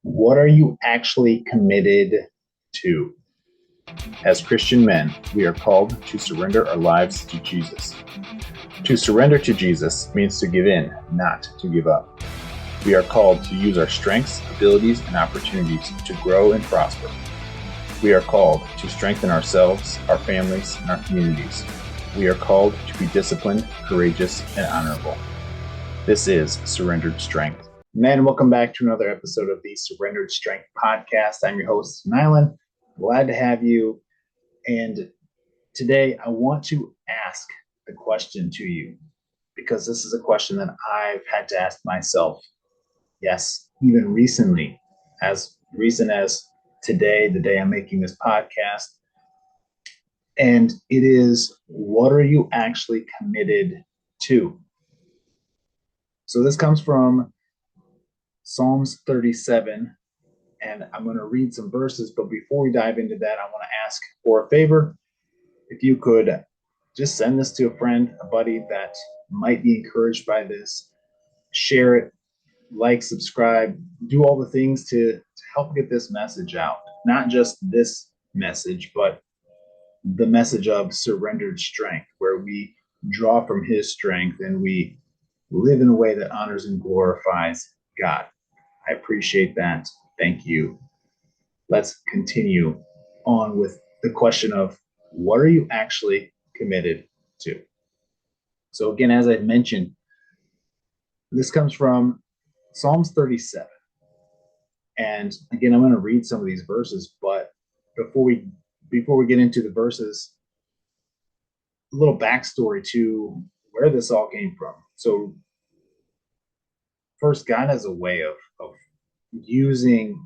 What are you actually committed to? As Christian men, we are called to surrender our lives to Jesus. To surrender to Jesus means to give in, not to give up. We are called to use our strengths, abilities, and opportunities to grow and prosper. We are called to strengthen ourselves, our families, and our communities. We are called to be disciplined, courageous, and honorable. This is Surrendered Strength. Man, welcome back to another episode of the Surrendered Strength podcast. I'm your host, Nylan. Glad to have you. And today I want to ask the question to you because this is a question that I've had to ask myself. Yes, even recently, as recent as today, the day I'm making this podcast. And it is, what are you actually committed to? So this comes from Psalms 37, and I'm going to read some verses. But before we dive into that, I want to ask for a favor. If you could just send this to a friend, a buddy that might be encouraged by this, share it, like, subscribe, do all the things to help get this message out. Not just this message, but the message of surrendered strength, where we draw from his strength and we live in a way that honors and glorifies God. I appreciate that. Thank you. Let's continue on with the question of what are you actually committed to? So, again, as I mentioned, this comes from Psalms 37. And again, I'm going to read some of these verses, but before we get into the verses, a little backstory to where this all came from. So, first, God has a way of using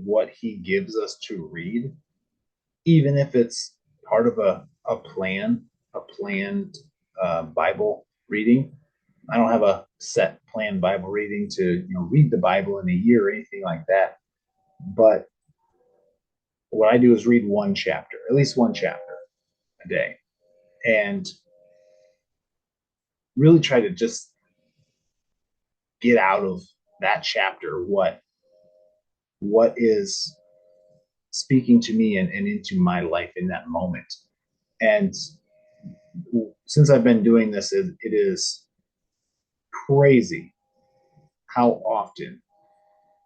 what he gives us to read, even if it's part of a planned Bible reading. I don't have a set planned Bible reading to read the Bible in a year or anything like that. But what I do is read one chapter, at least one chapter a day, and really try to just get out of that chapter what is speaking to me and into my life in that moment. And since I've been doing this, it is crazy how often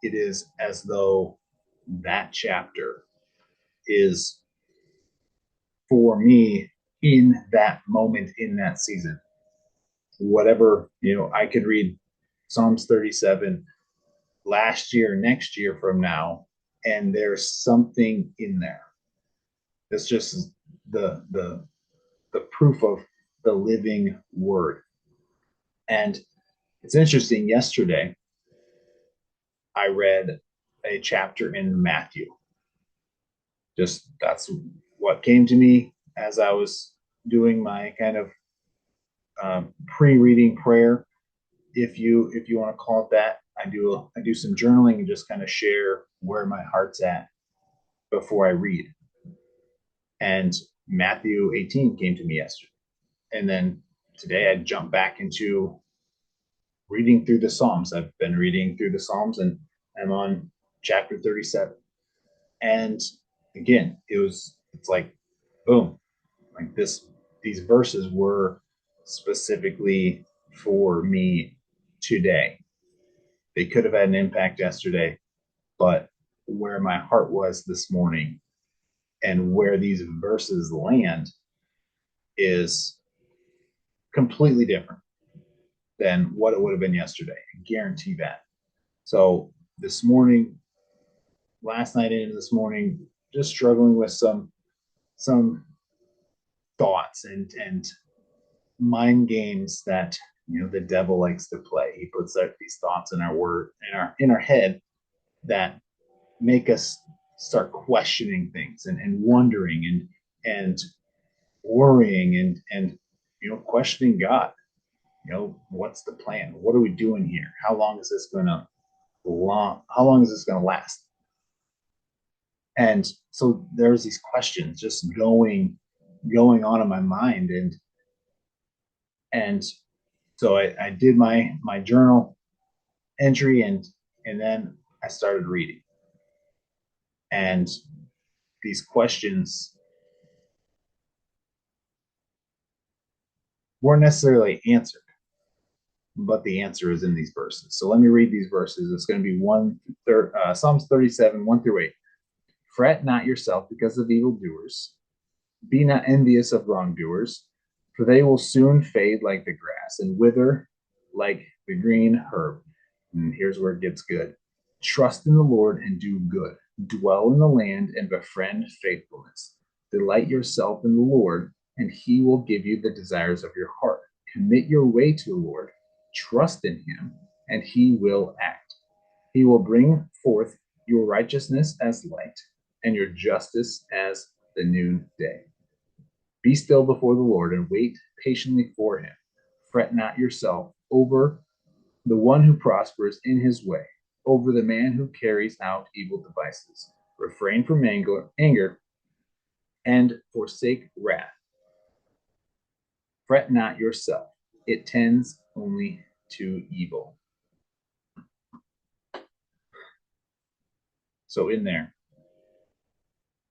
it is as though that chapter is for me in that moment, in that season. Whatever, I could read Psalms 37 last year, next year from now, and there's something in there. It's just the proof of the living word. And it's interesting, yesterday I read a chapter in Matthew. Just that's what came to me as I was doing my kind of pre-reading prayer, if you want to call it that. I do some journaling and just kind of share where my heart's at before I read. And Matthew 18 came to me yesterday, and then today I jumped back into reading through the Psalms. I've been reading through the Psalms, and I'm on chapter 37. And again, it's like boom, like these verses were specifically for me today. They could have had an impact yesterday, but where my heart was this morning and where these verses land is completely different than what it would have been yesterday. I guarantee that. So this morning, last night into this morning, just struggling with some thoughts and mind games that the devil likes to play. He puts out these thoughts in our head that make us start questioning things and wondering and worrying and questioning God. What's the plan? What are we doing here? How long is this gonna last? And so there's these questions just going on in my mind, and so I did my journal entry, And then I started reading. And these questions weren't necessarily answered, but the answer is in these verses. So let me read these verses. It's going to be Psalms 37, 1 through 8. Fret not yourself because of evildoers. Be not envious of wrongdoers, for they will soon fade like the grass and wither like the green herb. And here's where it gets good. Trust in the Lord and do good. Dwell in the land and befriend faithfulness. Delight yourself in the Lord, and he will give you the desires of your heart. Commit your way to the Lord. Trust in him, and he will act. He will bring forth your righteousness as light and your justice as the noonday. Be still before the Lord and wait patiently for him. Fret not yourself over the one who prospers in his way, over the man who carries out evil devices. Refrain from anger and forsake wrath. Fret not yourself, it tends only to evil. So, in there,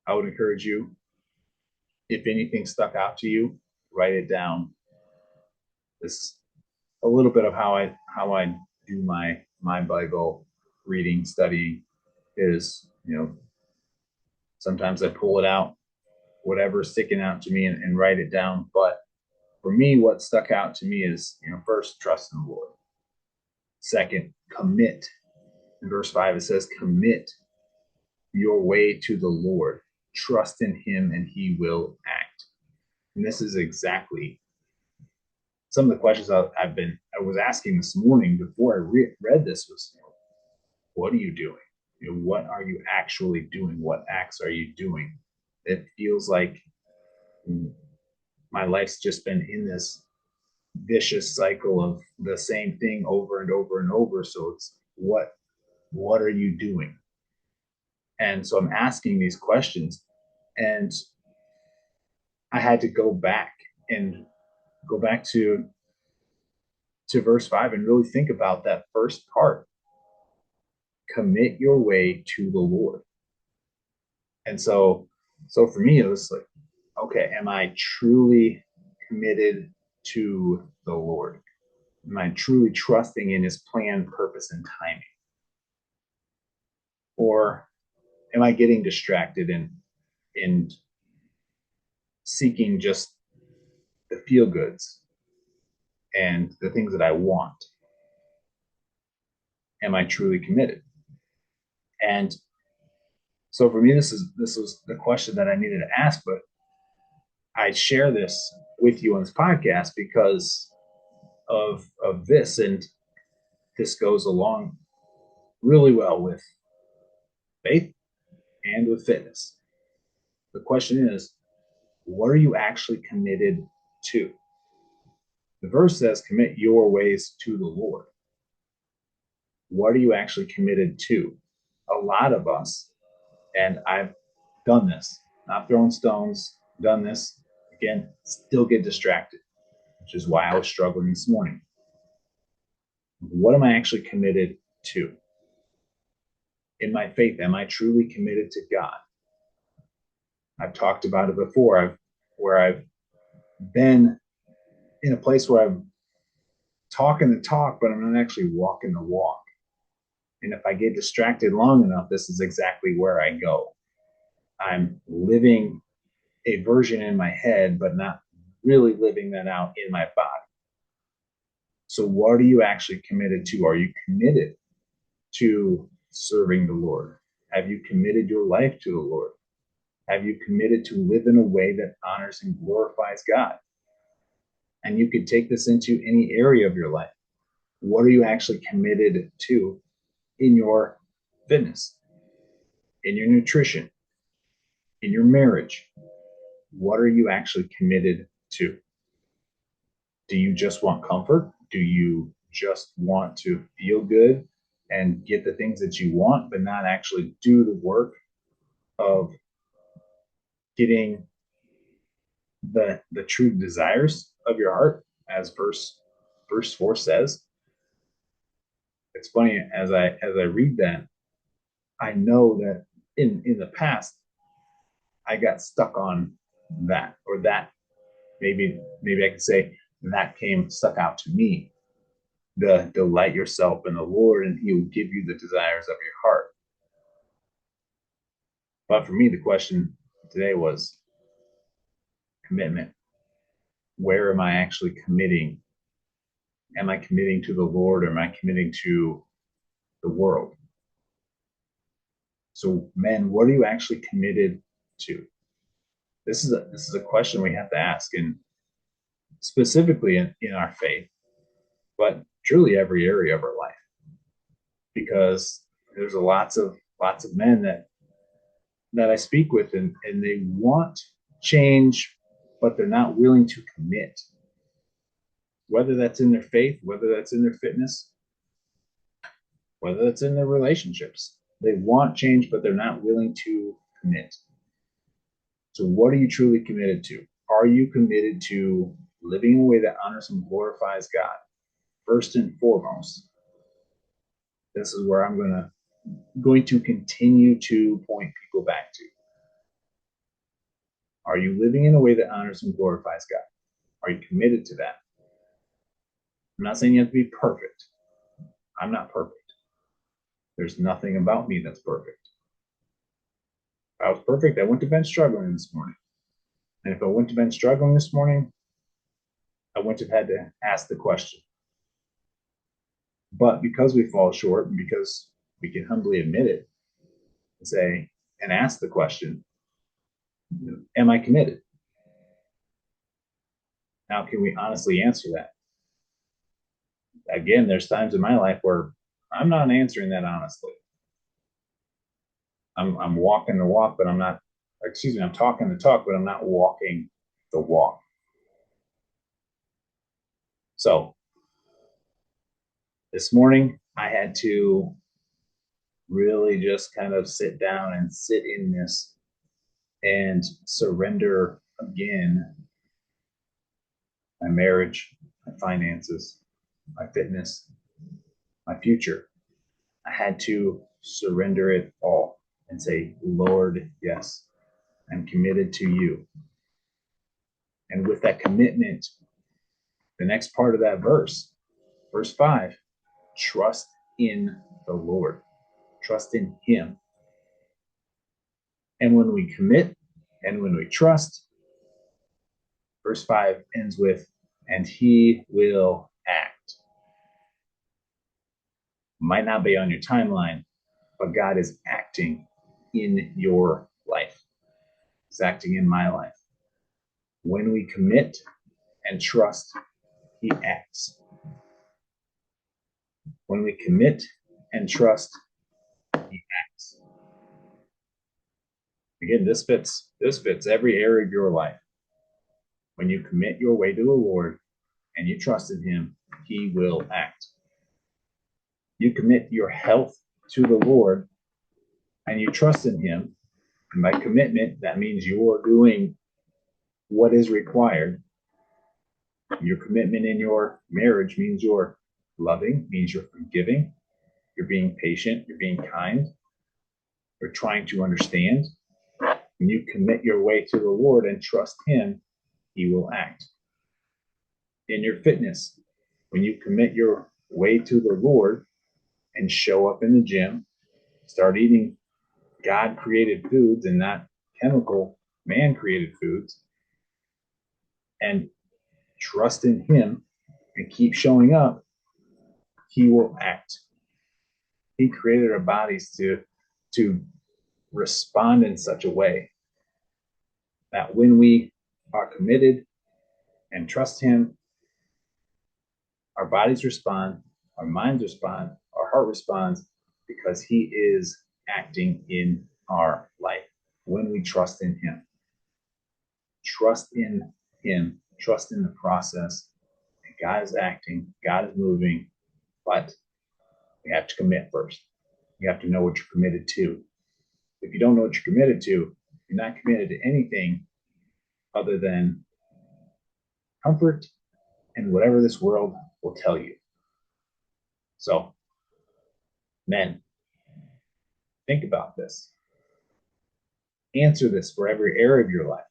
I would encourage you, if anything stuck out to you, write it down. This is a little bit of how I do my Bible reading, studying is, sometimes I pull it out, whatever's sticking out to me, and write it down. But for me, what stuck out to me is, first, trust in the Lord. Second, commit. In verse 5, it says, commit your way to the Lord. Trust in him and he will act. And this is exactly some of the questions I was asking this morning before I read this was, what are you doing? What are you actually doing? What acts are you doing? It feels like my life's just been in this vicious cycle of the same thing over and over and over. So it's what are you doing? And so I'm asking these questions, and I had to go back to verse 5 and really think about that first part. Commit your way to the Lord. And so for me, it was like, okay, am I truly committed to the Lord? Am I truly trusting in his plan, purpose, and timing? Or am I getting distracted and seeking just the feel goods and the things that I want? Am I truly committed? And so for me, this was the question that I needed to ask, but I share this with you on this podcast because of this, and this goes along really well with faith and with fitness. The question is, what are you actually committed to? The verse says, commit your ways to the Lord. What are you actually committed to? A lot of us, and I've done this, not throwing stones, done this, again, still get distracted, which is why I was struggling this morning. What am I actually committed to? In my faith, am I truly committed to God? I've talked about it before, where I've been in a place where I'm talking the talk, but I'm not actually walking the walk. And if I get distracted long enough, this is exactly where I go. I'm living a version in my head, but not really living that out in my body. So what are you actually committed to? Are you committed to serving the Lord? Have you committed your life to the Lord? Have you committed to live in a way that honors and glorifies God? And you could take this into any area of your life. What are you actually committed to in your fitness, in your nutrition, in your marriage? What are you actually committed to? Do you just want comfort? Do you just want to feel good and get the things that you want, but not actually do the work of getting the true desires of your heart, as verse 4 says? It's funny as I read that, I know that in the past I got stuck on that, or that maybe I could say that came stuck out to me. The delight yourself in the Lord, and He will give you the desires of your heart. But for me, the question today was commitment. Where am I actually committing? Am I committing to the Lord, or am I committing to the world? So, men, what are you actually committed to? This is a question we have to ask, and specifically in our faith, but truly every area of our life, because there's lots of men that I speak with, and they want change, but they're not willing to commit. Whether that's in their faith, whether that's in their fitness, whether that's in their relationships, they want change, but they're not willing to commit. So, what are you truly committed to? Are you committed to living in a way that honors and glorifies God? First and foremost, this is where I'm going to continue to point people back to. Are you living in a way that honors and glorifies God? Are you committed to that? I'm not saying you have to be perfect. I'm not perfect. There's nothing about me that's perfect. If I was perfect, I wouldn't have been struggling this morning. And if I wouldn't have been struggling this morning, I wouldn't have had to ask the question. But because we fall short, and because we can humbly admit it and say, and ask the question, am I committed? Now, can we honestly answer that? Again, there's times in my life where I'm not answering that honestly. I'm walking the walk, but I'm not, excuse me, I'm talking the talk, but I'm not walking the walk. So this morning, I had to really just kind of sit down and sit in this and surrender again my marriage, my finances, my fitness, my future. I had to surrender it all and say, Lord, yes, I'm committed to you. And with that commitment, the next part of that verse 5, trust in the Lord, trust in Him. And when we commit and when we trust, verse 5 ends with, and He will act. Might not be on your timeline, but God is acting in your life. He's acting in my life. When we commit and trust, He acts. When we commit and trust, He acts. Again, this fits every area of your life. When you commit your way to the Lord and you trust in Him, He will act. You commit your health to the Lord and you trust in Him, and by commitment, that means you're doing what is required. Your commitment in your marriage means you're loving, means you're forgiving, you're being patient, you're being kind, you're trying to understand. When you commit your way to the Lord and trust Him, He will act. In your fitness, when you commit your way to the Lord and show up in the gym, start eating God created foods and not chemical man created foods, and trust in Him and keep showing up, He will act. He created our bodies to respond in such a way that when we are committed and trust Him, our bodies respond, our minds respond, our heart responds, because He is acting in our life when we trust in Him. Trust in Him, trust in the process. And God is acting, God is moving, but we have to commit first. You have to know what you're committed to. If you don't know what you're committed to, you're not committed to anything other than comfort and whatever this world will tell you. So Men, think about this. Answer this for every area of your life.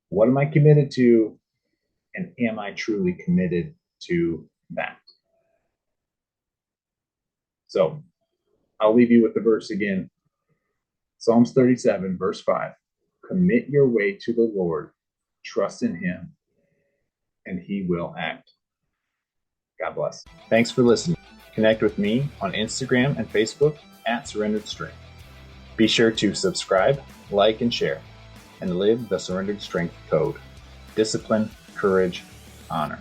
What am I committed to? And am I truly committed to that? So I'll leave you with the verse again. Psalms 37, verse 5. Commit your way to the Lord, trust in him, and he will act. God bless. Thanks for listening. Connect with me on Instagram and Facebook at Surrendered Strength. Be sure to subscribe, like, and share, and live the Surrendered Strength Code. Discipline, courage, honor.